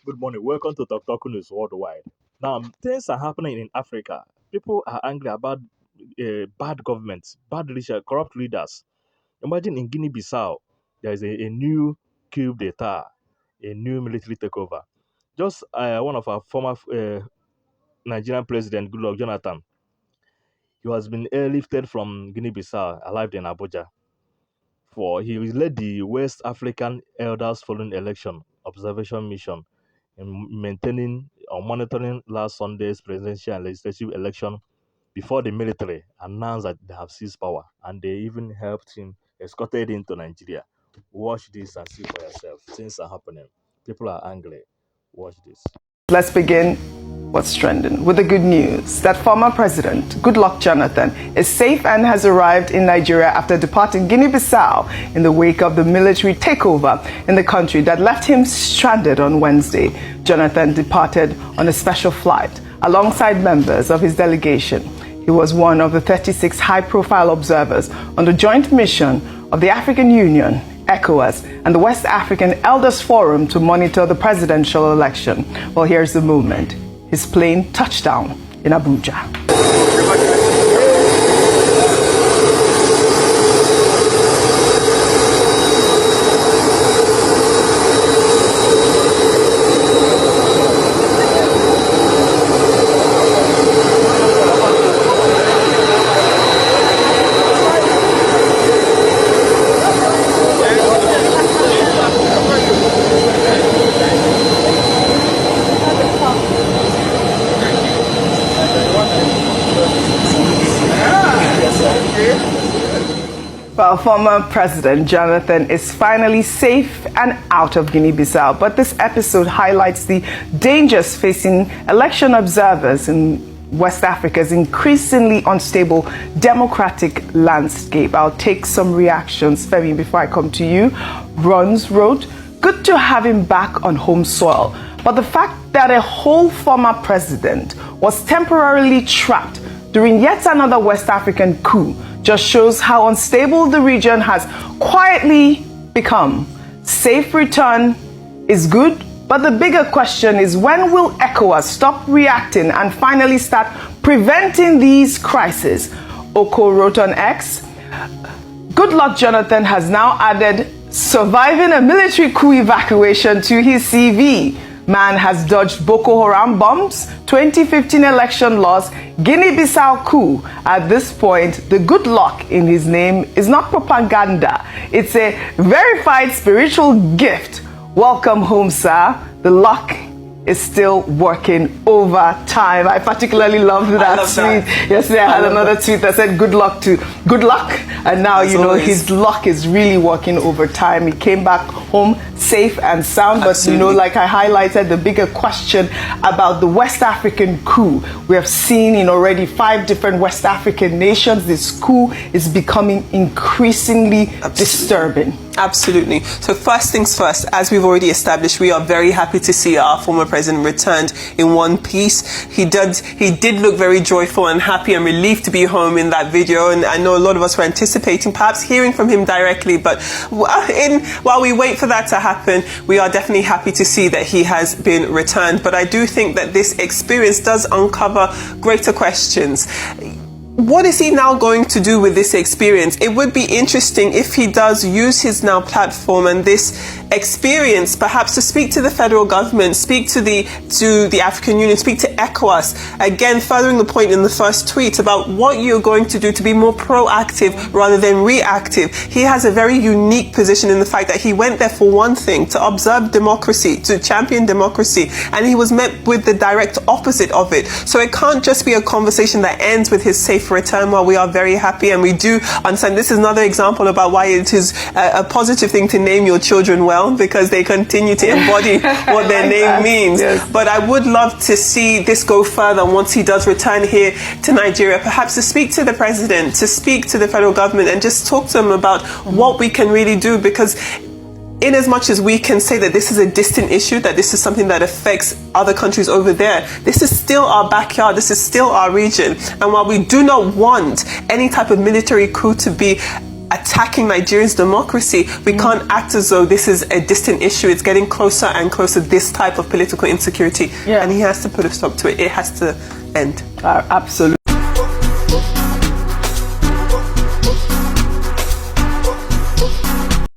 Good morning. Welcome to TalkuTalku News Worldwide. Now, things are happening in Africa. People are angry about bad governments, bad leadership, corrupt leaders. Imagine in Guinea Bissau, there is a new coup.He, a new military takeover. Just one of our former Nigerian President Goodluck Jonathan, he has been airlifted from Guinea Bissau, arrived in Abuja. He led the West African Elders Following Election Observation Mission in maintaining or monitoring last Sunday's presidential and legislative election before the military announced that they have seized power, and they even helped him, escorted him to Nigeria. Watch this and see for yourself. Things are happening. People are angry. Watch this. Let's begin what's trending with the good news that former President Goodluck Jonathan is safe and has arrived in Nigeria after departing Guinea-Bissau in the wake of the military takeover in the country that left him stranded on Wednesday. Jonathan departed on a special flight alongside members of his delegation. He was one of the 36 high-profile observers on the joint mission of the African Union, ECOWAS, and the West African Elders Forum to monitor the presidential election. Well, here's the movement. His plane touched down in Abuja. Well, former President Jonathan is finally safe and out of Guinea-Bissau, but this episode highlights the dangers facing election observers in West Africa's increasingly unstable democratic landscape. I'll take some reactions, Femi, before I come to you. Runs wrote, "Good to have him back on home soil, but the fact that a whole former president was temporarily trapped during yet another West African coup just shows how unstable the region has quietly become. Safe return is good, but the bigger question is, when will ECOWAS stop reacting and finally start preventing these crises?" Oko wrote on X, "Goodluck Jonathan has now added surviving a military coup evacuation to his CV. Man has dodged Boko Haram bombs, 2015 election loss, Guinea-Bissau coup. At this point, the good luck in his name is not propaganda. It's a verified spiritual gift. Welcome home, sir. The luck is still working overtime." I particularly loved that tweet. Yesterday I had another tweet that said good luck, and now you know his luck is really working overtime. He came back home safe and sound. But you know, like I highlighted, the bigger question about the West African coup. We have seen in already 5 different West African nations, this coup is becoming increasingly disturbing. Absolutely. So first things first, as we've already established, we are very happy to see our former president returned in one piece. He did look very joyful and happy and relieved to be home in that video, and I know a lot of us were anticipating perhaps hearing from him directly, but while we wait for that to happen, we are definitely happy to see that he has been returned. But I do think that this experience does uncover greater questions. What is he now going to do with this experience? It would be interesting if he does use his now platform and this experience perhaps to speak to the federal government, speak to the African Union, speak to ECOWAS. Again, furthering the point in the first tweet about what you're going to do to be more proactive rather than reactive. He has a very unique position in the fact that he went there for one thing, to observe democracy, to champion democracy, and he was met with the direct opposite of it. So it can't just be a conversation that ends with his safe return. While we are very happy and we do understand, this is another example about why it is a positive thing to name your children well, because they continue to embody what their name means. Yes. But I would love to see this go further once he does return here to Nigeria, perhaps to speak to the president, to speak to the federal government and just talk to them about what we can really do, because in as much as we can say that this is a distant issue, that this is something that affects other countries over there, this is still our backyard, this is still our region. And while we do not want any type of military coup to be attacking Nigerians' democracy. We can't act as though this is a distant issue. It's getting closer and closer, this type of political insecurity. And he has to put a stop to it. It has to end. Absolutely.